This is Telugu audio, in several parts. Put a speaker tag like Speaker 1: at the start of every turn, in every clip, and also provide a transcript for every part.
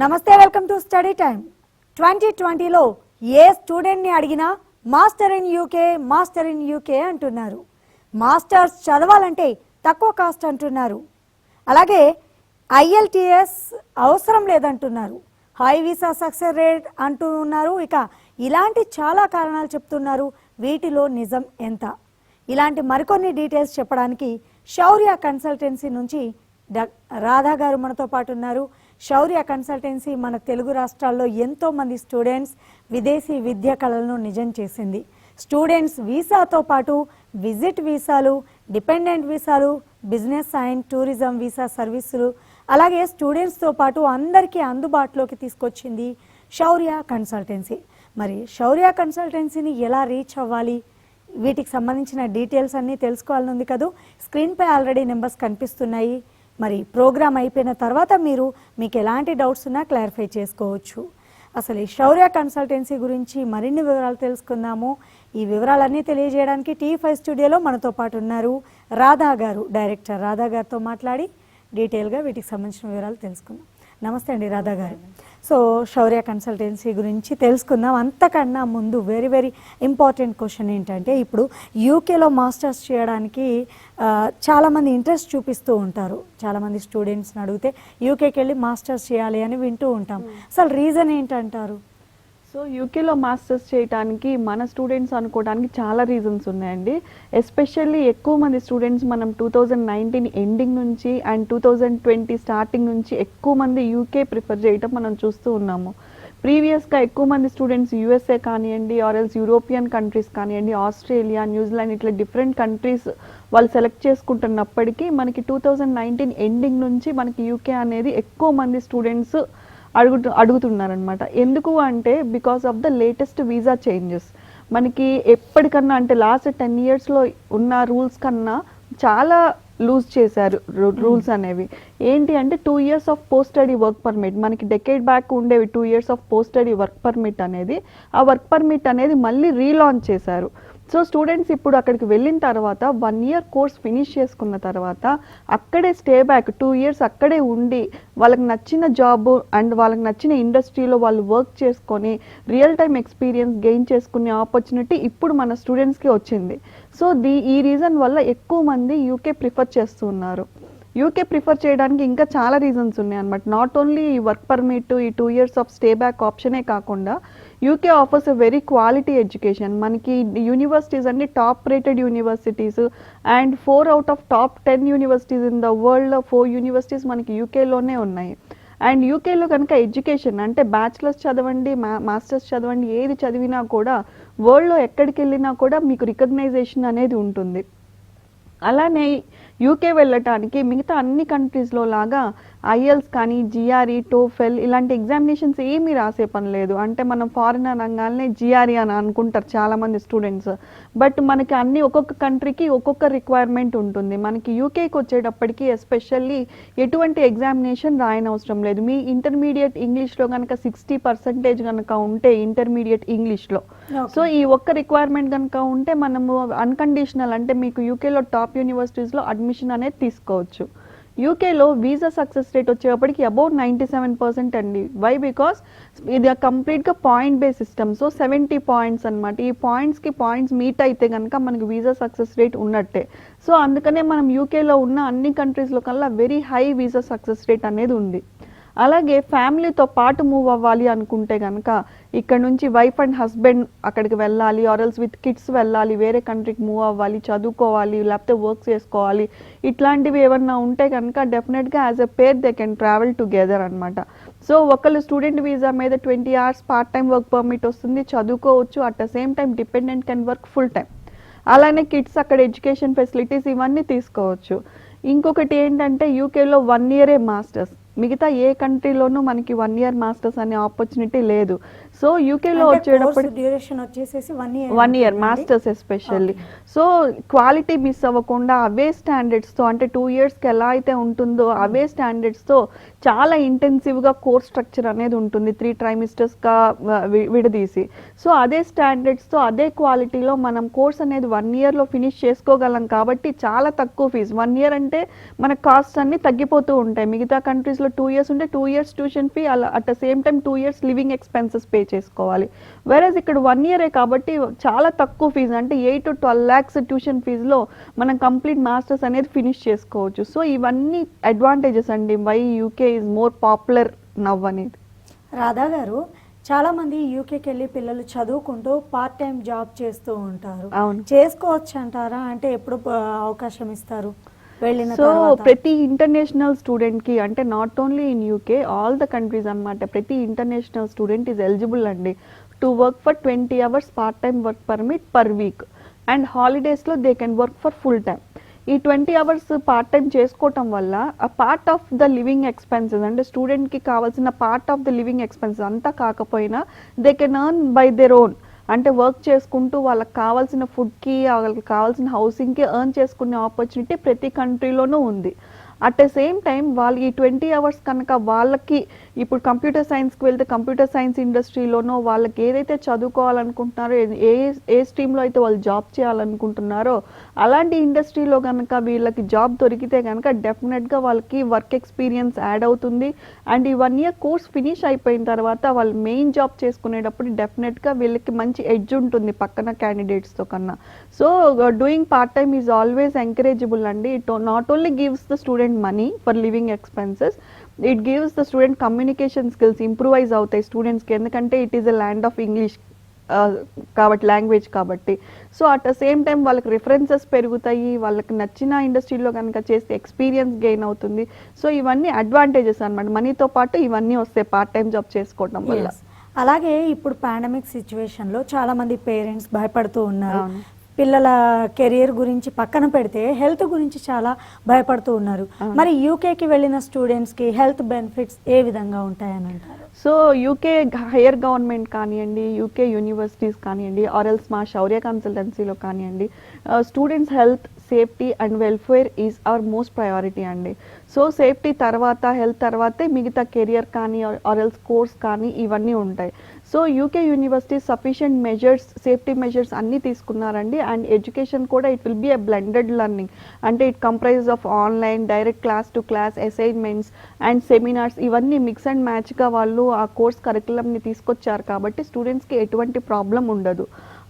Speaker 1: నమస్తే, వెల్కమ్ టు స్టడీ టైం. 2020లో ఏ స్టూడెంట్ని అడిగినా మాస్టర్ ఇన్ యూకే అంటున్నారు. మాస్టర్స్ చదవాలంటే తక్కువ కాస్ట్ అంటున్నారు. అలాగే IELTS అవసరం లేదంటున్నారు. హై వీసా సక్సెస్ రేట్ అంటూ ఉన్నారు. ఇక ఇలాంటి చాలా కారణాలు చెప్తున్నారు. వీటిలో నిజం ఎంత? ఇలాంటి మరికొన్ని డీటెయిల్స్ చెప్పడానికి శౌర్య కన్సల్టెన్సీ నుంచి రాధా గారు మనతో పాటు ఉన్నారు. శౌర్య కన్సల్టెన్సీ మన తెలుగు రాష్ట్రాల్లో ఎంతో మంది స్టూడెంట్స్ విదేశీ విద్యా కళలను నిజం చేసింది. స్టూడెంట్స్ వీసాతో పాటు విజిట్ వీసాలు, డిపెండెంట్ వీసాలు, బిజినెస్ అండ్ టూరిజం వీసా సర్వీసులు, అలాగే స్టూడెంట్స్తో పాటు అందరికీ అందుబాటులోకి తీసుకొచ్చింది శౌర్య కన్సల్టెన్సీ. మరి శౌర్య కన్సల్టెన్సీని ఎలా రీచ్ అవ్వాలి, వీటికి సంబంధించిన డీటెయిల్స్ అన్నీ తెలుసుకోవాలని ఉంది కదా. స్క్రీన్పై ఆల్రెడీ నెంబర్స్ కనిపిస్తున్నాయి. మరి ప్రోగ్రామ్ అయిపోయిన తర్వాత మీకు ఎలాంటి డౌట్స్ ఉన్నా క్లారిఫై చేసుకోవచ్చు. అసలు ఈ శౌర్య కన్సల్టెన్సీ గురించి మరిన్ని వివరాలు తెలుసుకుందాము. ఈ వివరాలన్నీ తెలియజేయడానికి T5 స్టూడియోలో మనతో పాటు ఉన్నారు రాధా గారు. డైరెక్టర్ రాధా గారితో మాట్లాడి డీటెయిల్గా వీటికి సంబంధించిన వివరాలు తెలుసుకుందాం. నమస్తే అండి రాధా గారు. సో శౌర్య కన్సల్టెన్సీ గురించి తెలుసుకుందాం. అంతకన్నా ముందు వెరీ ఇంపార్టెంట్ క్వశ్చన్ ఏంటంటే, ఇప్పుడు యూకేలో మాస్టర్స్ చేయడానికి చాలామంది ఇంట్రెస్ట్ చూపిస్తూ ఉంటారు. చాలామంది స్టూడెంట్స్ని అడిగితే యూకేకి వెళ్ళి మాస్టర్స్ చేయాలి అని వింటూ ఉంటాం. అసలు రీజన్ ఏంటంటారు?
Speaker 2: సో యూకేలో మాస్టర్స్ చేయడానికి మన స్టూడెంట్స్ అనుకోవడానికి చాలా రీజన్స్ ఉన్నాయండి. ఎస్పెషల్లీ ఎక్కువ మంది స్టూడెంట్స్ మనం 2019 ఎండింగ్ నుంచి అండ్ 2020 స్టార్టింగ్ నుంచి ఎక్కువ మంది యూకే ప్రిఫర్ చేయటం మనం చూస్తూ ఉన్నాము. ప్రీవియస్గా ఎక్కువ మంది స్టూడెంట్స్ USA కానివ్వండి, ఆర్ఎల్స్ యూరోపియన్ కంట్రీస్ కానివ్వండి, ఆస్ట్రేలియా, న్యూజిలాండ్ ఇట్లా డిఫరెంట్ కంట్రీస్ వాళ్ళు సెలెక్ట్ చేసుకుంటున్నప్పటికీ మనకి 2019 ఎండింగ్ నుంచి మనకి యూకే అనేది ఎక్కువ మంది స్టూడెంట్స్ అడుగుతున్నారనమాట. ఎందుకు అంటే because of the latest visa changes. మనకి ఎప్పటికన్నా అంటే లాస్ట్ 10 yearsలో ఉన్న రూల్స్ కన్నా చాలా లూజ్ చేశారు రూల్స్ అనేవి. ఏంటి అంటే 2 years of post study work permit, మనకి డెకేడ్ బ్యాక్ ఉండేవి 2 years of post study work permit అనేది, ఆ వర్క్ పర్మిట్ అనేది మళ్ళీ రీలాంచ్ చేశారు. సో స్టూడెంట్స్ ఇప్పుడు అక్కడికి వెళ్ళిన తర్వాత 1 year కోర్స్ ఫినిష్ చేసుకున్న తర్వాత అక్కడే స్టే బ్యాక్ 2 years అక్కడే ఉండి వాళ్ళకి నచ్చిన జాబ్ అండ్ వాళ్ళకి నచ్చిన ఇండస్ట్రీలో వాళ్ళు వర్క్ చేసుకొని రియల్ టైమ్ ఎక్స్పీరియన్స్ గెయిన్ చేసుకునే ఆపర్చునిటీ ఇప్పుడు మన స్టూడెంట్స్కి వచ్చింది. సో ఈ రీజన్ వల్ల ఎక్కువ మంది యూకే ప్రిఫర్ చేస్తున్నారు. యూకే ప్రిఫర్ చేయడానికి ఇంకా చాలా రీజన్స్ ఉన్నాయి అనమాట. నాట్ ఓన్లీ ఈ వర్క్ పర్మిట్, ఈ 2 years ఆఫ్ స్టే బ్యాక్ ఆప్షనే కాకుండా UK offers a very quality education. మనకి యూనివర్సిటీస్ అన్ని top rated universities and 4 out of top 10 universities in the వరల్డ్లో 4 యూనివర్సిటీస్ మనకి యూకేలోనే ఉన్నాయి. అండ్ యూకేలో కనుక ఎడ్యుకేషన్ అంటే బ్యాచిలర్స్ చదవండి, మాస్టర్స్ చదవండి, ఏది చదివినా కూడా వరల్డ్లో ఎక్కడికి వెళ్ళినా కూడా మీకు రికగ్నైజేషన్ అనేది ఉంటుంది. అలానే యూకే వెళ్ళటానికి మిగతా అన్ని కంట్రీస్లో లాగా IELTS కానీ, GRE, TOEFL ఇలాంటి ఎగ్జామినేషన్స్ ఏమీ రాసే పని లేదు. అంటే మనం ఫారినర్ రంగాలనే GRE అని అనుకుంటారు చాలామంది స్టూడెంట్స్. బట్ మనకి అన్ని ఒక్కొక్క కంట్రీకి ఒక్కొక్క రిక్వైర్మెంట్ ఉంటుంది. మనకి యూకేకి వచ్చేటప్పటికి ఎస్పెషల్లీ ఎటువంటి ఎగ్జామినేషన్ రాయనవసరం లేదు. మీ ఇంటర్మీడియట్ ఇంగ్లీష్లో కనుక 60% కనుక ఉంటే ఇంటర్మీడియట్ ఇంగ్లీష్లో, సో ఈ ఒక్క రిక్వైర్మెంట్ కనుక ఉంటే మనము అన్కండిషనల్ అంటే మీకు యూకేలో టాప్ యూనివర్సిటీస్లో అడ్మిషన్ అనేది తీసుకోవచ్చు. యూకేలో వీసా సక్సెస్ రేట్ వచ్చేటప్పటికి అబౌట్ 97% అండి. వై? బికాస్ ఇది కంప్లీట్గా point base system. So 70 points అనమాట. ఈ పాయింట్స్ మీట్ అయితే కనుక మనకి వీసా సక్సెస్ రేట్ ఉన్నట్టే. సో అందుకనే మనం యూకేలో ఉన్న అన్ని కంట్రీస్లో కల్లా very high visa success rate అనేది ఉంది. అలాగే ఫ్యామిలీతో పాటు మూవ్ అవ్వాలి అనుకుంటే కనుక ఇక్కడ నుంచి వైఫ్ అండ్ హస్బెండ్ అక్కడికి వెళ్ళాలి, ఆర్ఎల్స్ విత్ కిడ్స్ వెళ్ళాలి, వేరే కంట్రీకి మూవ్ అవ్వాలి, చదువుకోవాలి, లేకపోతే వర్క్ చేసుకోవాలి, ఇట్లాంటివి ఏమన్నా ఉంటే కనుక డెఫినెట్గా as a pair they can travel together అనమాట. సో ఒకళ్ళు స్టూడెంట్ వీసా మీద 20 hours part time work permit వస్తుంది, చదువుకోవచ్చు. At the same time dependent can work full time. అలానే కిడ్స్ అక్కడ ఎడ్యుకేషన్ ఫెసిలిటీస్ ఇవన్నీ తీసుకోవచ్చు. ఇంకొకటి ఏంటంటే యూకేలో 1 year మాస్టర్స్, మిగతా ఏ కంట్రీలోనూ మనకి 1 year మాస్టర్స్ అనే ఆపర్చునిటీ లేదు. సో యూకేలో వచ్చేటప్పుడు
Speaker 1: డ్యూరేషన్ వచ్చేసేసి 1 year
Speaker 2: 1 year masters especially. So quality miss అవ్వకుండా అవే స్టాండర్డ్స్తో, అంటే 2 yearsకి ఎలా అయితే ఉంటుందో అవే స్టాండర్డ్స్తో చాలా ఇంటెన్సివ్గా కోర్స్ స్ట్రక్చర్ అనేది ఉంటుంది 3 trimestersగా విడదీసి. సో అదే స్టాండర్డ్స్తో అదే క్వాలిటీలో మనం కోర్స్ అనేది 1 yearలో ఫినిష్ చేసుకోగలం కాబట్టి చాలా తక్కువ ఫీజు. 1 year అంటే మన కాస్ట్ అన్ని తగ్గిపోతూ ఉంటాయి. మిగతా కంట్రీస్లో 2 years ఉంటే 2 years ట్యూషన్ ఫీ, అలా at the same time 2 years living expenses pay చేసుకోవాలి. వెరస్ ఇక్కడ 1 year కాబట్టి చాలా తక్కువ ఫీజు, అంటే 8 to 12 lakhs ట్యూషన్ ఫీజులో మనం కంప్లీట్ మాస్టర్స్ అనేది ఫినిష్ చేసుకోవచ్చు. సో ఇవన్నీ అడ్వాంటేజెస్ అండి why UK is more popular now అనేది.
Speaker 1: రాధా గారు, చాలా మంది యూకేకి వెళ్ళి పిల్లలు చదువుకుంటూ పార్ట్ టైం జాబ్ చేస్తూ ఉంటారు.
Speaker 2: అవును.
Speaker 1: చేసుకోవచ్చు అంటారా? అంటే ఎప్పుడు అవకాశం ఇస్తారు వెళ్ళిన
Speaker 2: సో
Speaker 1: తర్వాత?
Speaker 2: ప్రతి ఇంటర్నేషనల్ స్టూడెంట్కి, అంటే not only in UK, all the countries అనమాట, ప్రతి ఇంటర్నేషనల్ స్టూడెంట్ ఈజ్ ఎలిజిబుల్ అండి to work for 20 hours part time work permit per week. And హాలిడేస్లో they can work for full time. ఈ 20 hours పార్ట్ టైం చేసుకోవటం వల్ల ఆ part of the living expenses, అంటే స్టూడెంట్కి కావాల్సిన part of the living expenses అంతా కాకపోయినా they can earn by their own. అంటే వర్క్ చేసుకుంటూ వాళ్ళకి కావాల్సిన ఫుడ్కి, వాళ్ళకి కావాల్సిన హౌసింగ్కి ఎర్న్ చేసుకునే ఆపర్చునిటీ ప్రతి కంట్రీలోనూ ఉంది. అట్ ద సేమ్ టైం వాళ్ళు ఈ 20 hours కనుక వాళ్ళకి ఇప్పుడు కంప్యూటర్ సైన్స్కి వెళ్తే కంప్యూటర్ సైన్స్ ఇండస్ట్రీలోనో వాళ్ళకి ఏదైతే చదువుకోవాలనుకుంటున్నారో, ఏ స్ట్రీమ్లో అయితే వాళ్ళు జాబ్ చేయాలనుకుంటున్నారో అలాంటి ఇండస్ట్రీలో కనుక వీళ్ళకి జాబ్ దొరికితే కనుక డెఫినెట్గా వాళ్ళకి వర్క్ ఎక్స్పీరియన్స్ యాడ్ అవుతుంది. అండ్ ఈ 1 year కోర్స్ ఫినిష్ అయిపోయిన తర్వాత వాళ్ళు మెయిన్ జాబ్ చేసుకునేటప్పుడు డెఫినెట్గా వీళ్ళకి మంచి ఎడ్జ్ ఉంటుంది పక్కన క్యాండిడేట్స్తో కన్నా. So doing part time is always encourageable అండి. It not only gives the student money for living expenses, it gives the student communication skills improvise అవుతాయి స్టూడెంట్స్కి, ఎందుకంటే it is a land of English కాబట్టి, లాంగ్వేజ్ కాబట్టి. So at the same time వాళ్ళకి రిఫరెన్సెస్ పెరుగుతాయి, వాళ్ళకి నచ్చిన ఇండస్ట్రీలో కనుక చేస్తే ఎక్స్పీరియన్స్ గెయిన్ అవుతుంది. సో ఇవన్నీ అడ్వాంటేజెస్ అనమాట. మనీతో పాటు ఇవన్నీ వస్తాయి పార్ట్ టైం జాబ్ చేసుకోవడం వల్ల.
Speaker 1: అలాగే ఇప్పుడు పాండమిక్ సిచ్యువేషన్లో చాలా మంది పేరెంట్స్ భయపడుతూ ఉన్నారు. పిల్లల కెరియర్ గురించి పక్కన పెడితే హెల్త్ గురించి చాలా భయపడుతూ ఉన్నారు. మరి యూకేకి వెళ్ళిన స్టూడెంట్స్కి హెల్త్ బెనిఫిట్స్ ఏ విధంగా ఉంటాయని అంటారు?
Speaker 2: సో యూకే హైయర్ గవర్నమెంట్ కానివ్వండి, యూకే యూనివర్సిటీస్ కానివ్వండి, ఆర్ఎల్స్ మా శౌర్య కన్సల్టెన్సీలో కానివ్వండి, students health, safety and welfare is our most priority అండి. సో సేఫ్టీ తర్వాత, హెల్త్ తర్వాతే మిగతా కెరియర్ కానీ ఆర్ఎల్స్ కోర్స్ కానీ ఇవన్నీ ఉంటాయి. So UK university sufficient measures, safety measures అన్నీ తీసుకున్నారండి. అండ్ ఎడ్యుకేషన్ కూడా it will be a blended learning, అంటే it comprise of online, direct class to class, assignments and seminars, ఇవన్నీ మిక్స్ అండ్ మ్యాచ్గా వాళ్ళు ఆ కోర్స్ కరికులంని తీసుకొచ్చారు కాబట్టి స్టూడెంట్స్కి ఎటువంటి ప్రాబ్లం ఉండదు.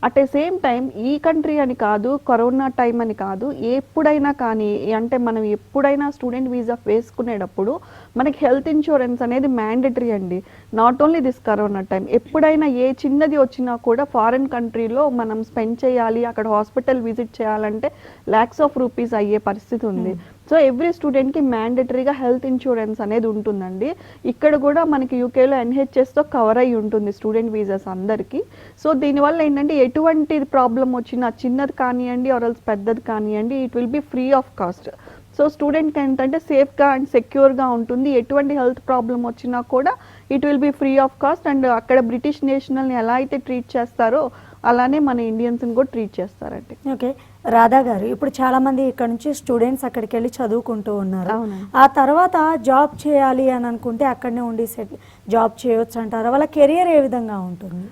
Speaker 2: అట్ ద సేమ్ టైం ఈ కంట్రీ అని కాదు, కరోనా టైం అని కాదు, ఎప్పుడైనా కానీ, అంటే మనం ఎప్పుడైనా స్టూడెంట్ వీసా వేసుకునేటప్పుడు మనకి హెల్త్ ఇన్సూరెన్స్ అనేది మ్యాండేటరీ అండి. Not only this corona time, ఎప్పుడైనా ఏ చిన్నది వచ్చినా కూడా ఫారిన్ కంట్రీలో మనం స్పెండ్ చేయాలి, అక్కడ హాస్పిటల్ విజిట్ చేయాలంటే lakhs of rupees అయ్యే పరిస్థితి ఉంది. సో ఎవ్రీ స్టూడెంట్కి మ్యాండేటరీగా హెల్త్ ఇన్సూరెన్స్ అనేది ఉంటుందండి. ఇక్కడ కూడా మనకి యూకేలో NHSతో కవర్ అయ్యి ఉంటుంది స్టూడెంట్ వీసాస్ అందరికీ. సో దీనివల్ల ఏంటంటే ఎటువంటి ప్రాబ్లం వచ్చినా, చిన్నది కానివ్వండి ఆర్ఎల్స్ పెద్దది కానివ్వండి, it will be free of cost. So స్టూడెంట్కి ఏంటంటే సేఫ్గా అండ్ సెక్యూర్గా ఉంటుంది. ఎటువంటి హెల్త్ ప్రాబ్లం వచ్చినా కూడా it will be free of cost. And అక్కడ బ్రిటిష్ నేషనల్ని ఎలా అయితే ట్రీట్ చేస్తారో అలానే మన ఇండియన్స్ని కూడా ట్రీట్ చేస్తారండి.
Speaker 1: ఓకే రాధా గారు, ఇప్పుడు చాలా మంది ఇక్కడ నుంచి స్టూడెంట్స్ అక్కడికి వెళ్ళి చదువుకుంటూ ఉన్నారు. ఆ తర్వాత జాబ్ చేయాలి అని అనుకుంటే అక్కడనే ఉండి జాబ్ చేయొచ్చు అంటారు. వాళ్ళ కెరియర్ ఏ విధంగా ఉంటుంది?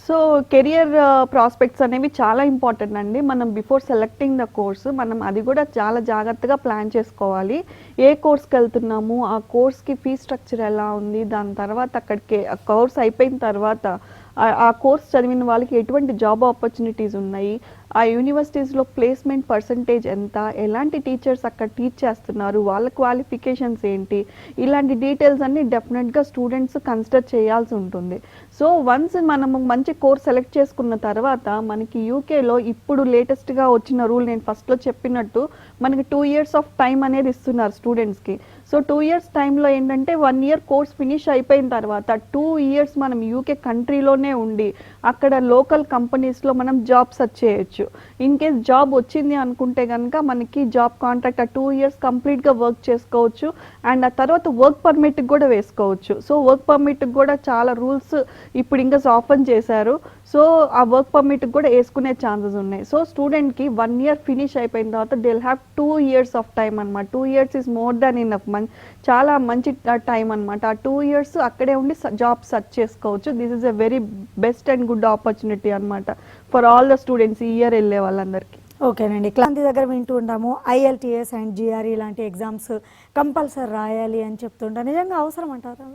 Speaker 2: సో కెరియర్ ప్రాస్పెక్ట్స్ అనేవి చాలా ఇంపార్టెంట్ అండి. మనం బిఫోర్ సెలెక్టింగ్ ద కోర్స్ మనం అది కూడా చాలా జాగ్రత్తగా ప్లాన్ చేసుకోవాలి. ఏ కోర్స్కి వెళ్తున్నాము, ఆ కోర్స్కి ఫీ స్ట్రక్చర్ ఎలా ఉంది, దాని తర్వాత అక్కడికి కోర్స్ అయిపోయిన తర్వాత ఆ కోర్స్ చదివిన వాళ్ళకి ఎటువంటి జాబ్ ఆపర్చునిటీస్ ఉన్నాయి, ఆ యూనివర్సిటీస్లో ప్లేస్మెంట్ పర్సంటేజ్ ఎంత, ఎలాంటి టీచర్స్ అక్కడ టీచ్ చేస్తున్నారు, వాళ్ళ క్వాలిఫికేషన్స్ ఏంటి, ఇలాంటి డీటెయిల్స్ అన్ని డెఫినెట్గా స్టూడెంట్స్ కన్సిడర్ చేయాల్సి ఉంటుంది. సో వన్స్ మనము మంచి కోర్స్ సెలెక్ట్ చేసుకున్న తర్వాత మనకి యూకేలో ఇప్పుడు లేటెస్ట్గా వచ్చిన రూల్, నేను ఫస్ట్లో చెప్పినట్టు మనకి 2 years ఆఫ్ టైం అనేది ఇస్తున్నారు స్టూడెంట్స్కి. సో 2 years టైంలో ఏంటంటే 1 year కోర్స్ ఫినిష్ అయిపోయిన తర్వాత 2 years మనం యూకే కంట్రీలోనే ఉండి అక్కడ లోకల్ కంపెనీస్లో మనం జాబ్ సెర్చ్ చేయొచ్చు. చేసుకోవచ్చు. ఇన్ కేస్ జాబ్ వచ్చింది అనుకుంటే కనుక మనకి జాబ్ కాంట్రాక్ట్ ఆ 2 years కంప్లీట్గా వర్క్ చేసుకోవచ్చు. అండ్ ఆ తర్వాత వర్క్ పర్మిట్ కూడా వేసుకోవచ్చు. సో వర్క్ పర్మిట్ కూడా చాలా రూల్స్ ఇప్పుడు ఇంకా సాఫ్ట్ చేశారు. సో ఆ వర్క్ పర్మిట్ కూడా వేసుకునే ఛాన్సెస్ ఉన్నాయి. సో స్టూడెంట్కి 1 year ఫినిష్ అయిపోయిన తర్వాత they will have 2 years of time అనమాట. 2 years is more than enough. చాలా మంచి టైం అనమాట. ఆ 2 years అక్కడే ఉండి జాబ్ సర్చ్ చేసుకోవచ్చు. This is a very best and good opportunity అనమాట ఫర్ ఆల్ ద స్టూడెంట్స్ ఈ ఇయర్ వెళ్ళే వాళ్ళందరికీ.
Speaker 1: ఓకేనండి. క్లాంతి దగ్గర వింటూ ఉంటాము IELTS అండ్ GRE లాంటి ఎగ్జామ్స్ కంపల్సరీ రాయాలి అని చెప్తుంటారు. నిజంగా అవసరం అంటారా?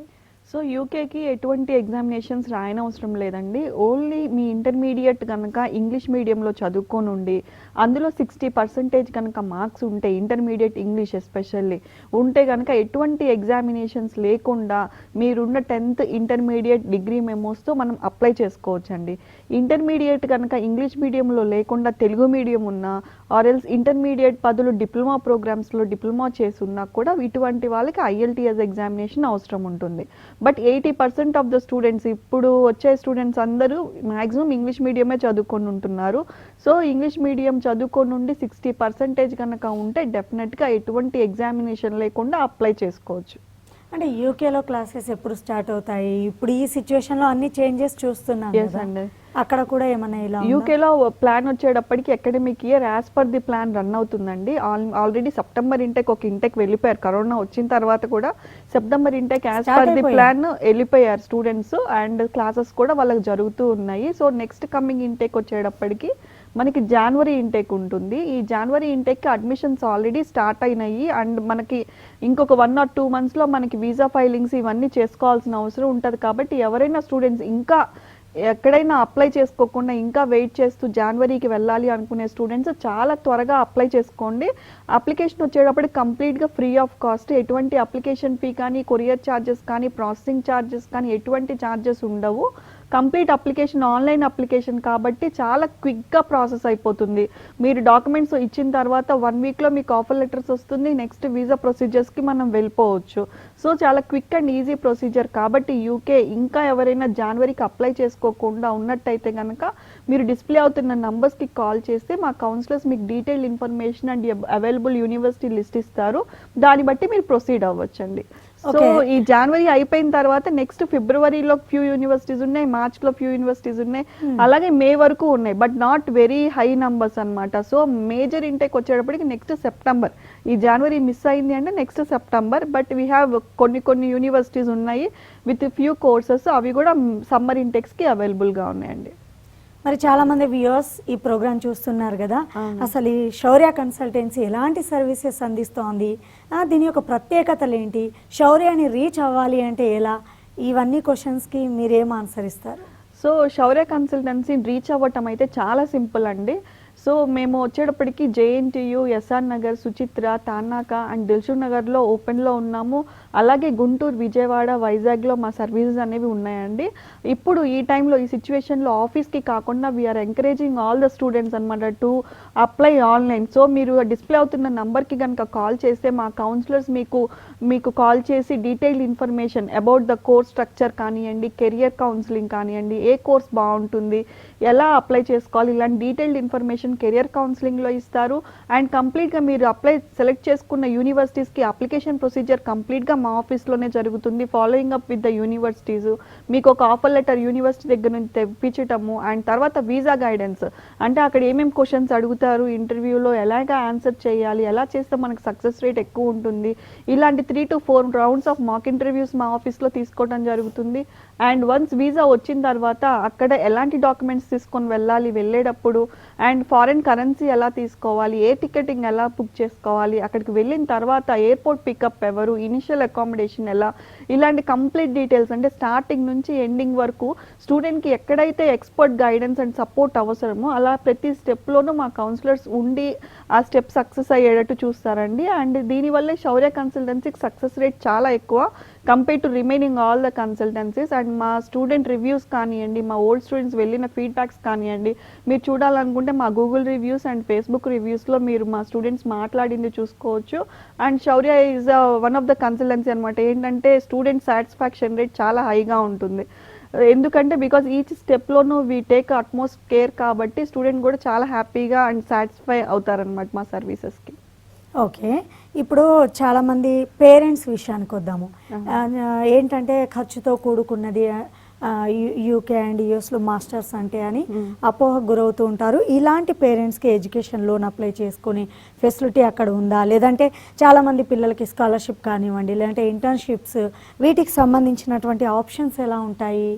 Speaker 2: సో యూకేకి ఎటువంటి ఎగ్జామినేషన్స్ రాయనవసరం లేదండి. ఓన్లీ మీ ఇంటర్మీడియట్ కనుక ఇంగ్లీష్ మీడియంలో చదువుకొని ఉండి అందులో 60% కనుక మార్క్స్ ఉంటే, ఇంటర్మీడియట్ ఇంగ్లీష్ ఎస్పెషల్లీ ఉంటే కనుక ఎటువంటి ఎగ్జామినేషన్స్ లేకుండా మీరున్న 10th ఇంటర్మీడియట్ డిగ్రీ మెమోస్తో మనం అప్లై చేసుకోవచ్చండి. ఇంటర్మీడియట్ కనుక ఇంగ్లీష్ మీడియంలో లేకుండా తెలుగు మీడియం ఉన్నా ఆర్ఎల్స్ ఇంటర్మీడియట్ బదులు డిప్లొమా ప్రోగ్రామ్స్లో డిప్లొమా చేసున్నా కూడా ఇటువంటి వాళ్ళకి IELTS ఎగ్జామినేషన్ అవసరం ఉంటుంది. బట్ 80% ఆఫ్ ద స్టూడెంట్స్ ఇప్పుడు వచ్చే స్టూడెంట్స్ అందరూ మ్యాక్సిమం ఇంగ్లీష్ మీడియమే చదువుకొని ఉంటున్నారు. సో ఇంగ్లీష్ మీడియం చదువుకొని ఉండి 60% కనుక ఉంటే డెఫినెట్గా ఎటువంటి ఎగ్జామినేషన్ లేకుండా అప్లై చేసుకోవచ్చు.
Speaker 1: అంటే యూకేలో క్లాసెస్ ఎప్పుడు స్టార్ట్ అవుతాయి? ఇప్పుడు ఈ సిచ్యువేషన్లో అన్ని చేంజెస్ చూస్తున్నాం
Speaker 2: Yes
Speaker 1: కదా.
Speaker 2: అండి.
Speaker 1: అక్కడ కూడా ఏమన్నా ఇలా ఉందా?
Speaker 2: యూకేలో ప్లాన్ వచ్చేటప్పటికి academic year as per the plan run అవుతుందండి. ఆల్రెడీ సెప్టెంబర్ ఇంటెక్ ఒక ఇంటెక్ వెళ్ళిపోయారు. కరోనా వచ్చిన తర్వాత కూడా September intake as
Speaker 1: Start
Speaker 2: per the
Speaker 1: అయిపోయింది.
Speaker 2: ప్లాన్ వెళ్ళిపోయారు స్టూడెంట్స్. అండ్ క్లాసెస్ కూడా వాళ్ళకి జరుగుతూ ఉన్నాయి. సో నెక్స్ట్ కమింగ్ ఇంటెక్ వచ్చేటప్పటికి మనకి జనవరి ఇంటేక్ ఉంటుంది. ఈ జనవరి ఇంటేక్కి అడ్మిషన్స్ ఆల్రెడీ స్టార్ట్ అయినాయి. అండ్ మనకి ఇంకొక 1 or 2 monthsలో మనకి వీసా ఫైలింగ్స్ ఇవన్నీ చేసుకోవాల్సిన అవసరం ఉంటుంది. కాబట్టి ఎవరైనా స్టూడెంట్స్ ఇంకా ఎక్కడైనా అప్లై చేసుకోకుండా ఇంకా వెయిట్ చేస్తూ జనవరికి వెళ్ళాలి అనుకునే స్టూడెంట్స్ చాలా త్వరగా అప్లై చేసుకోండి. అప్లికేషన్ వచ్చేటప్పటికి కంప్లీట్గా ఫ్రీ ఆఫ్ కాస్ట్. ఎటువంటి అప్లికేషన్ ఫీ కానీ, కొరియర్ ఛార్జెస్ కానీ, ప్రాసెసింగ్ ఛార్జెస్ కానీ ఎటువంటి ఛార్జెస్ ఉండవు. కంప్లీట్ అప్లికేషన్ ఆన్లైన్ అప్లికేషన్ కాబట్టి చాలా క్విక్గా ప్రాసెస్ అయిపోతుంది. మీరు డాక్యుమెంట్స్ ఇచ్చిన తర్వాత 1 weekలో మీకు ఆఫర్ లెటర్స్ వస్తుంది. నెక్స్ట్ వీసా ప్రొసీజర్స్కి మనం వెళ్ళిపోవచ్చు. సో చాలా క్విక్ అండ్ ఈజీ ప్రొసీజర్ కాబట్టి యూకే ఇంకా ఎవరైనా జనవరికి అప్లై చేసుకోకుండా ఉన్నట్టయితే కనుక మీరు డిస్ప్లే అవుతున్న నంబర్స్కి కాల్ చేస్తే మా కౌన్సిలర్స్ మీకు detail information and available university list ఇస్తారు. దాన్ని బట్టి మీరు ప్రొసీడ్ అవ్వచ్చండి. సో ఈ జనవరి అయిపోయిన తర్వాత నెక్స్ట్ ఫిబ్రవరిలో ఫ్యూ యూనివర్సిటీస్ ఉన్నాయి, మార్చ్లో ఫ్యూ యూనివర్సిటీస్ ఉన్నాయి, అలాగే మే వరకు ఉన్నాయి. But not very high numbers అనమాట. సో మేజర్ ఇంటేక్ వచ్చేటప్పటికి నెక్స్ట్ సెప్టెంబర్. ఈ జనవరి మిస్ అయింది అంటే next September. But we have కొన్ని యూనివర్సిటీస్ ఉన్నాయి విత్ ఫ్యూ కోర్సెస్. అవి కూడా సమ్మర్ ఇంటెక్స్కి అవైలబుల్గా ఉన్నాయండి.
Speaker 1: మరి చాలా మంది వ్యూవర్స్ ఈ ప్రోగ్రామ్ చూస్తున్నారు కదా, అసలు ఈ శౌర్య కన్సల్టెన్సీ ఎలాంటి సర్వీసెస్ అందిస్తోంది, దీని యొక్క ప్రత్యేకతలు ఏంటి, శౌర్యని రీచ్ అవ్వాలి అంటే ఎలా, ఇవన్నీ క్వశ్చన్స్కి మీరేం ఆన్సర్ ఇస్తారు?
Speaker 2: సో శౌర్య కన్సల్టెన్సీ రీచ్ అవ్వటం అయితే చాలా సింపుల్ అండి. సో మేము వచ్చేటప్పటికి JNTU, SR Nagar, Suchitra, Tarnaka and Dilsukh నగర్లో ఓపెన్లో ఉన్నాము. అలాగే గుంటూరు, విజయవాడ, వైజాగ్లో మా సర్వీసెస్ అనేవి ఉన్నాయండి. ఇప్పుడు ఈ టైంలో ఈ సిచ్యువేషన్లో ఆఫీస్కి కాకుండా we are encouraging all the students అనమాట టు అప్లై ఆన్లైన్. సో మీరు డిస్ప్లే అవుతున్న నంబర్కి కనుక కాల్ చేస్తే మా కౌన్సిలర్స్ మీకు కాల్ చేసి detail information about the course structure కానివ్వండి, కెరియర్ కౌన్సిలింగ్ కానివ్వండి, ఏ కోర్స్ బాగుంటుంది, ఎలా అప్లై చేసుకోవాలి, ఇలాంటి డీటెయిల్డ్ ఇన్ఫర్మేషన్ కెరియర్ కౌన్సిలింగ్లో ఇస్తారు. అండ్ కంప్లీట్గా మీరు సెలెక్ట్ చేసుకున్న యూనివర్సిటీస్కి అప్లికేషన్ ప్రొసీజర్ కంప్లీట్గా మా ఆఫీస్లోనే జరుగుతుంది. Following up with the universities, మీకు ఒక ఆఫర్ లెటర్ యూనివర్సిటీ దగ్గర నుంచి తెప్పించటము. అండ్ తర్వాత వీసా గైడెన్స్, అంటే అక్కడ ఏమేమి క్వశ్చన్స్ అడుగుతారు, ఇంటర్వ్యూలో ఎలాగ ఆన్సర్ చేయాలి, ఎలా చేస్తే మనకు సక్సెస్ రేట్ ఎక్కువ ఉంటుంది, ఇలాంటి 3 to 4 rounds of mock interviews మా ఆఫీస్లో తీసుకోవడం జరుగుతుంది. అండ్ వన్స్ వీసా వచ్చిన తర్వాత అక్కడ ఎలాంటి డాక్యుమెంట్స్ తీసుకొని వెళ్ళాలి వెళ్ళేటప్పుడు, అండ్ ఫారెన్ కరెన్సీ ఎలా తీసుకోవాలి, ఏ టికెటింగ్ ఎలా బుక్ చేసుకోవాలి, అక్కడికి వెళ్ళిన తర్వాత ఎయిర్పోర్ట్ పికప్ ఎవరు, ఇనిషియల్ అకామిడేషన్ ఎలా, ఇలాంటి కంప్లీట్ డీటెయిల్స్ అంటే స్టార్టింగ్ నుంచి ఎండింగ్ వరకు స్టూడెంట్కి ఎక్కడైతే ఎక్స్పర్ట్ గైడెన్స్ అండ్ సపోర్ట్ అవసరమో అలా ప్రతి స్టెప్లోనూ మా కౌన్సిలర్స్ ఉండి ఆ స్టెప్ సక్సెస్ అయ్యేటట్టు చూస్తారండి. అండ్ దీనివల్లే శౌర్య కన్సల్టెన్సీకి సక్సెస్ రేట్ చాలా ఎక్కువ compare to remaining all the consultancies. And మా స్టూడెంట్ రివ్యూస్ కానివ్వండి, మా ఓల్డ్ స్టూడెంట్స్ వెళ్ళిన ఫీడ్బ్యాక్స్ కానివ్వండి, మీరు చూడాలనుకుంటే మా గూగుల్ రివ్యూస్ అండ్ ఫేస్బుక్ రివ్యూస్లో మీరు మా స్టూడెంట్స్ మాట్లాడింది చూసుకోవచ్చు. And Shaurya is one of the consultancy అనమాట. ఏంటంటే స్టూడెంట్ సాటిస్ఫాక్షన్ రేట్ చాలా హైగా ఉంటుంది. ఎందుకంటే బికాజ్ ఈచ్ స్టెప్లోనూ వీ టేక్ అట్మోస్ట్ కేర్ కాబట్టి స్టూడెంట్ కూడా చాలా హ్యాపీగా అండ్ సాటిస్ఫై అవుతారనమాట మా సర్వీసెస్కి.
Speaker 1: ఓకే, ఇప్పుడు చాలామంది పేరెంట్స్ విషయానికి వద్దాము. ఏంటంటే ఖర్చుతో కూడుకున్నది యూకే అండ్ యూఎస్లో మాస్టర్స్ అంటే అని అపోహకు గురవుతూ ఉంటారు. ఇలాంటి పేరెంట్స్కి ఎడ్యుకేషన్ లోన్ అప్లై చేసుకుని ఫెసిలిటీ అక్కడ ఉందా, లేదంటే చాలామంది పిల్లలకి స్కాలర్షిప్ కానివ్వండి, లేదంటే ఇంటర్న్షిప్స్, వీటికి సంబంధించినటువంటి ఆప్షన్స్ ఎలా ఉంటాయి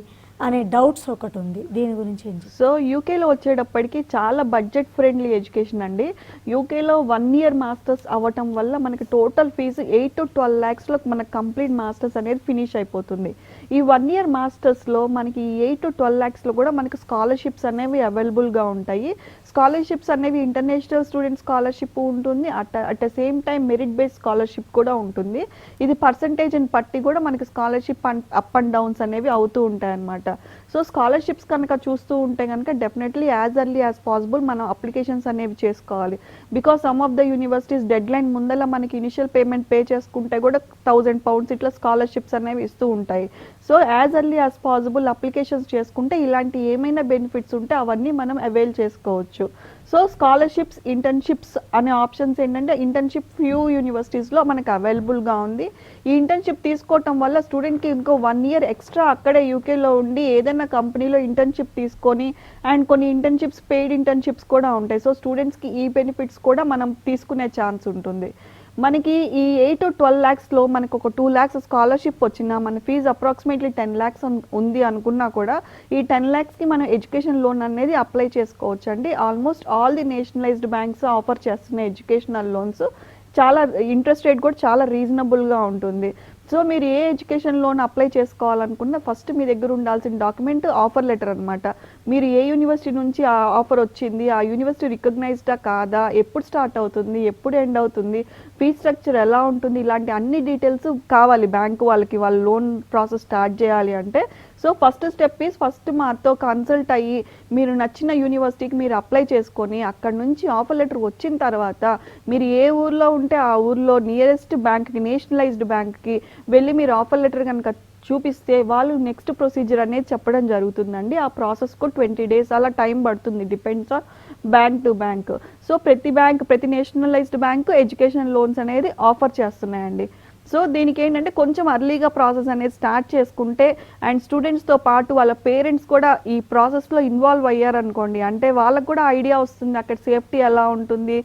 Speaker 1: అనే డౌట్స్ ఒకటి ఉంది. దీని గురించి ఏం చెప్తారు?
Speaker 2: సో యూకేలో వచ్చేటప్పటికి చాలా బడ్జెట్ ఫ్రెండ్లీ ఎడ్యుకేషన్ అండి. యూకేలో 1 year మాస్టర్స్ అవ్వటం వల్ల మనకి టోటల్ ఫీజు 8 to 12 lakhsలో మనకి కంప్లీట్ మాస్టర్స్ అనేది ఫినిష్ అయిపోతుంది. ఈ 1 year మాస్టర్స్లో మనకి 8 to 12 lakhsలో కూడా మనకి స్కాలర్షిప్స్ అనేవి అవైలబుల్గా ఉంటాయి. స్కాలర్షిప్స్ అనేవి ఇంటర్నేషనల్ స్టూడెంట్ స్కాలర్షిప్ ఉంటుంది, at the same time merit based scholarship కూడా ఉంటుంది. ఇది పర్సంటేజ్ని బట్టి కూడా మనకి స్కాలర్షిప్ అప్ అండ్ డౌన్స్ అనేవి అవుతూ ఉంటాయి అన్నమాట. సో స్కాలర్షిప్స్ కనుక చూస్తూ ఉంటే కనుక definitely as early as possible మనం అప్లికేషన్స్ అనేవి చేసుకోవాలి. Because some of the universities dead line ముందల మనకి ఇనిషియల్ పేమెంట్ పే చేసుకుంటే కూడా £1000 ఇట్లా స్కాలర్షిప్స్ అనేవి ఇస్తూ ఉంటాయి. So as early as possible applications చేసుకుంటే ఇలాంటి ఏమైనా బెనిఫిట్స్ ఉంటే అవన్నీ మనం అవైల్ చేసుకోవచ్చు. సో స్కాలర్షిప్స్, ఇంటర్న్షిప్స్ అనే ఆప్షన్స్ ఏంటంటే ఇంటర్న్షిప్ ఫ్యూ యూనివర్సిటీస్లో మనకు అవైలబుల్గా ఉంది. ఈ ఇంటర్న్షిప్ తీసుకోవటం వల్ల స్టూడెంట్కి ఇంకో 1 year ఎక్స్ట్రా అక్కడే యూకేలో ఉండి ఏదైనా కంపెనీలో ఇంటర్న్షిప్ తీసుకొని, అండ్ కొన్ని ఇంటర్న్షిప్స్ పెయిడ్ ఇంటర్న్షిప్స్ కూడా ఉంటాయి. సో స్టూడెంట్స్కి ఈ బెనిఫిట్స్ కూడా మనం తీసుకునే ఛాన్స్ ఉంటుంది. మనకి ఈ 8 to 12 lakhsలో మనకు ఒక 2 lakhs స్కాలర్షిప్ వచ్చినా మన ఫీజు అప్రాక్సిమేట్లీ 10 lakhs ఉంది అనుకున్నా కూడా ఈ 10 lakhsకి మనం ఎడ్యుకేషన్ లోన్ అనేది అప్లై చేసుకోవచ్చు అండి. Almost all the nationalised banks offer చేస్తున్న ఎడ్యుకేషనల్ లోన్స్ చాలా ఇంట్రెస్ట్ రేట్ కూడా చాలా రీజనబుల్గా ఉంటుంది. సో మీరు ఏ ఎడ్యుకేషన్ లోన్ అప్లై చేసుకోవాలనుకున్నా ఫస్ట్ మీ దగ్గర ఉండాల్సిన డాక్యుమెంట్ ఆఫర్ లెటర్ అనమాట. మీరు ఏ యూనివర్సిటీ నుంచి ఆ ఆఫర్ వచ్చింది, ఆ యూనివర్సిటీ రికగ్నైజ్డా కాదా, ఎప్పుడు స్టార్ట్ అవుతుంది, ఎప్పుడు ఎండ్ అవుతుంది, ఫీ స్ట్రక్చర్ ఎలా ఉంటుంది, ఇలాంటి అన్ని డీటెయిల్స్ కావాలి బ్యాంకు వాళ్ళకి, వాళ్ళ లోన్ ప్రాసెస్ స్టార్ట్ చేయాలి అంటే. So first step is first మాతో కన్సల్ట్ అయ్యి మీరు నచ్చిన యూనివర్సిటీకి మీరు అప్లై చేసుకొని అక్కడ నుంచి ఆఫర్ లెటర్ వచ్చిన తర్వాత మీరు ఏ ఊర్లో ఉంటే ఆ ఊర్లో నియరెస్ట్ బ్యాంక్కి, నేషనలైజ్డ్ బ్యాంక్కి వెళ్ళి మీరు ఆఫర్ లెటర్ కనుక చూపిస్తే వాళ్ళు నెక్స్ట్ ప్రొసీజర్ అనేది చెప్పడం జరుగుతుందండి. ఆ ప్రాసెస్కు 20 days అలా టైం పడుతుంది, depends on bank to bank. So ప్రతి నేషనలైజ్డ్ బ్యాంక్ ఎడ్యుకేషన్ లోన్స్ అనేది ఆఫర్ చేస్తున్నాయండి. సో దీనికి ఏంటంటే కొంచెం అర్లీగా ప్రాసెస్ అనేది స్టార్ట్ చేసుకుంటే అండ్ స్టూడెంట్స్తో పాటు వాళ్ళ పేరెంట్స్ కూడా ఈ ప్రాసెస్లో ఇన్వాల్వ్ అయ్యారనుకోండి, అంటే వాళ్ళకు కూడా ఐడియా వస్తుంది అక్కడ సేఫ్టీ ఎలా ఉంటుంది,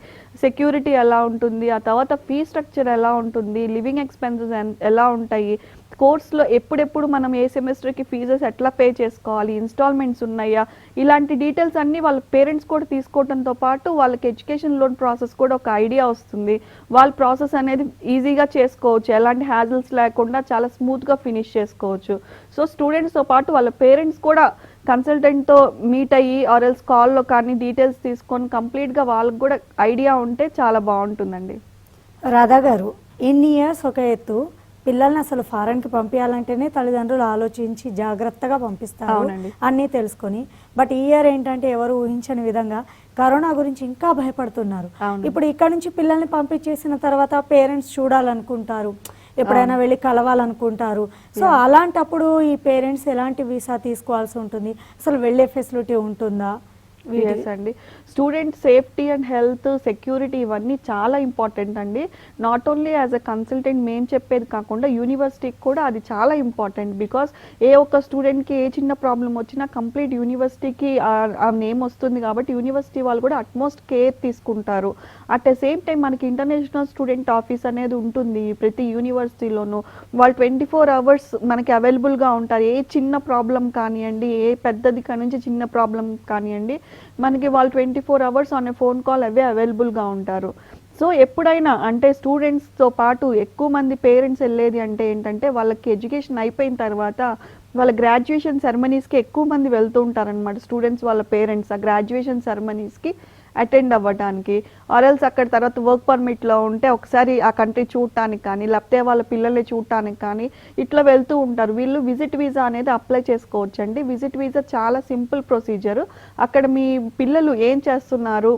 Speaker 2: సెక్యూరిటీ ఎలా ఉంటుంది, ఆ తర్వాత ఫీ స్ట్రక్చర్ ఎలా ఉంటుంది, లివింగ్ ఎక్స్పెన్సెస్ ఎలా ఉంటాయి, కోర్స్లో ఎప్పుడెప్పుడు మనం ఏ సెమిస్టర్కి ఫీజెస్ ఎట్లా పే చేసుకోవాలి, ఇన్స్టాల్మెంట్స్ ఉన్నాయా, ఇలాంటి డీటెయిల్స్ అన్నీ వాళ్ళ పేరెంట్స్ కూడా తీసుకోవడంతో పాటు వాళ్ళకి ఎడ్యుకేషన్ లోన్ ప్రాసెస్ కూడా ఒక ఐడియా వస్తుంది. వాళ్ళ ప్రాసెస్ అనేది ఈజీగా చేసుకోవచ్చు, ఎలాంటి హ్యాజిల్స్ లేకుండా చాలా స్మూత్గా ఫినిష్ చేసుకోవచ్చు. సో స్టూడెంట్స్తో పాటు వాళ్ళ పేరెంట్స్ కూడా కన్సల్టెంట్తో మీట్ అయ్యి ఆర్ ఎల్స్ కాల్లో కానీ డీటెయిల్స్ తీసుకొని కంప్లీట్గా వాళ్ళకి కూడా ఐడియా ఉంటే చాలా బాగుంటుందండి.
Speaker 1: రాధా గారు, ఇన్ని ఇయర్స్ ఒక ఎత్తు, పిల్లల్ని అసలు ఫారెన్కి పంపించాలంటేనే తల్లిదండ్రులు ఆలోచించి జాగ్రత్తగా పంపిస్తారు అన్నీ తెలుసుకొని. బట్ ఈ ఇయర్ ఏంటంటే ఎవరు ఊహించని విధంగా కరోనా గురించి ఇంకా భయపడుతున్నారు. ఇప్పుడు ఇక్కడ నుంచి పిల్లల్ని పంపించేసిన తర్వాత పేరెంట్స్ చూడాలనుకుంటారు, ఎప్పుడైనా వెళ్ళి కలవాలనుకుంటారు. సో అలాంటప్పుడు ఈ పేరెంట్స్ ఎలాంటి వీసా తీసుకోవాల్సి ఉంటుంది, అసలు వెళ్ళే ఫెసిలిటీ ఉంటుందా?
Speaker 2: ఎస్ అండి, student safety and health, security ఇవన్నీ చాలా ఇంపార్టెంట్ అండి. Not only as a consultant మేము చెప్పేది కాకుండా యూనివర్సిటీకి కూడా అది చాలా ఇంపార్టెంట్. బికాస్ ఏ ఒక్క స్టూడెంట్కి ఏ చిన్న ప్రాబ్లం వచ్చినా కంప్లీట్ యూనివర్సిటీకి ఆ నేమ్ వస్తుంది కాబట్టి యూనివర్సిటీ వాళ్ళు కూడా అట్మోస్ట్ కేర్ తీసుకుంటారు. అట్ ద సేమ్ టైం మనకి ఇంటర్నేషనల్ స్టూడెంట్ ఆఫీస్ అనేది ఉంటుంది ప్రతి యూనివర్సిటీలోనూ. వాళ్ళు 24 hours మనకి అవైలబుల్గా ఉంటారు. ఏ చిన్న ప్రాబ్లం కానివ్వండి, ఏ పెద్దది నుంచి చిన్న ప్రాబ్లం కానివ్వండి, మనకి వాళ్ళు 24 hours on a phone call away అవైలబుల్గా ఉంటారు. సో ఎప్పుడైనా అంటే స్టూడెంట్స్తో పాటు ఎక్కువ మంది పేరెంట్స్ వెళ్ళేది అంటే ఏంటంటే వాళ్ళకి ఎడ్యుకేషన్ అయిపోయిన తర్వాత వాళ్ళ గ్రాడ్యుయేషన్ సెరమనీస్కి ఎక్కువ మంది వెళ్తూ ఉంటారనమాట. స్టూడెంట్స్ వాళ్ళ పేరెంట్స్ ఆ గ్రాడ్యుయేషన్ సెరమనీస్కి అటెండ్ అవ్వడానికి, ఆర్ఎల్స్ అక్కడ తర్వాత వర్క్ పర్మిట్లో ఉంటే ఒకసారి ఆ కంట్రీ చూడటానికి కానీ, లేకపోతే వాళ్ళ పిల్లల్ని చూడటానికి కానీ ఇట్లా వెళ్తూ ఉంటారు. వీళ్ళు విజిట్ వీసా అనేది అప్లై చేసుకోవచ్చు అండి. విజిట్ వీసా చాలా సింపుల్ ప్రొసీజర్. అక్కడ మీ పిల్లలు ఏం చేస్తున్నారు,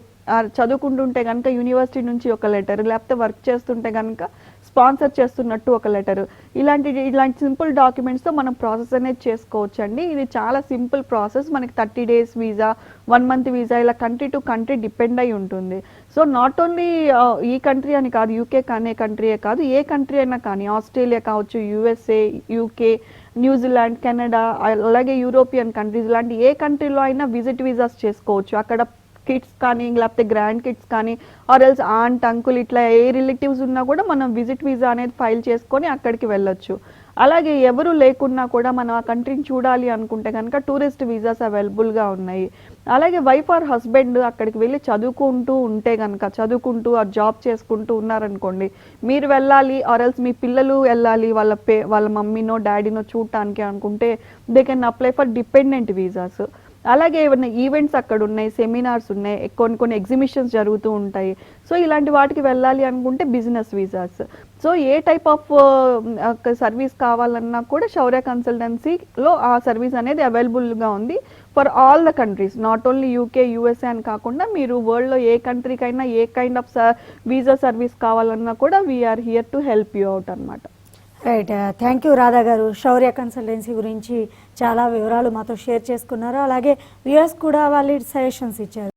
Speaker 2: చదువుకుంటుంటే కనుక యూనివర్సిటీ నుంచి ఒక లెటర్, లేకపోతే వర్క్ చేస్తుంటే కనుక స్పాన్సర్ చేస్తున్నట్టు ఒక లెటర్, ఇలాంటి సింపుల్ డాక్యుమెంట్స్తో మనం ప్రాసెస్ అనేది చేసుకోవచ్చు అండి. ఇది చాలా సింపుల్ ప్రాసెస్. మనకి 30 days వీసా, 1 month వీసా, ఇలా కంట్రీ టు కంట్రీ డిపెండ్ అయి ఉంటుంది. సో నాట్ ఓన్లీ ఈ కంట్రీ అని కాదు, యూకే కానీ కంట్రీయే కాదు, ఏ కంట్రీ అయినా కానీ, ఆస్ట్రేలియా కావచ్చు, యూఎస్ఏ, యూకే, న్యూజిలాండ్, కెనడా, అలాగే యూరోపియన్ కంట్రీస్, లాంటి ఏ కంట్రీలో అయినా విజిట్ వీసాస్ చేసుకోవచ్చు. అక్కడ కిడ్స్ కానీ, లేకపోతే గ్రాండ్ కిడ్స్ కానీ, ఆర్ ఎల్స్ ఆంట్, అంకుల్, ఇట్లా ఏ రిలేటివ్స్ ఉన్నా కూడా మనం విజిట్ వీసా అనేది ఫైల్ చేసుకొని అక్కడికి వెళ్ళొచ్చు. అలాగే ఎవరు లేకున్నా కూడా మనం ఆ కంట్రీని చూడాలి అనుకుంటే కనుక టూరిస్ట్ వీసాస్ అవైలబుల్గా ఉన్నాయి. అలాగే వైఫ్ ఆర్ హస్బెండ్ అక్కడికి వెళ్ళి చదువుకుంటూ ఆ జాబ్ చేసుకుంటూ ఉన్నారనుకోండి, మీరు వెళ్ళాలి ఆర్ ఎల్స్ మీ పిల్లలు వెళ్ళాలి వాళ్ళ మమ్మీనో డాడీనో చూడటానికి అనుకుంటే they can apply for dependent visas. అలాగే ఏమైనా ఈవెంట్స్ అక్కడ ఉన్నాయి, సెమినార్స్ ఉన్నాయి, కొన్ని ఎగ్జిబిషన్స్ జరుగుతూ ఉంటాయి. సో ఇలాంటి వాటికి వెళ్ళాలి అనుకుంటే బిజినెస్ వీసాస్. సో ఏ టైప్ ఆఫ్ సర్వీస్ కావాలన్నా కూడా శౌర్య కన్సల్టెన్సీలో ఆ సర్వీస్ అనేది అవైలబుల్గా ఉంది for all the countries, not only UK, USA అని కాకుండా మీరు వరల్డ్లో ఏ కంట్రీకైనా ఏ కైండ్ ఆఫ్ వీసా సర్వీస్ కావాలన్నా కూడా we are here to help you out అనమాట.
Speaker 1: రైట్, థ్యాంక్ యూ రాధా గారు. శౌర్య కన్సల్టెన్సీ గురించి చాలా వివరాలు మాతో షేర్ చేసుకున్నారు. అలాగే వ్యూయర్స్ కూడా వాళ్ళు సజెషన్స్ ఇచ్చారు.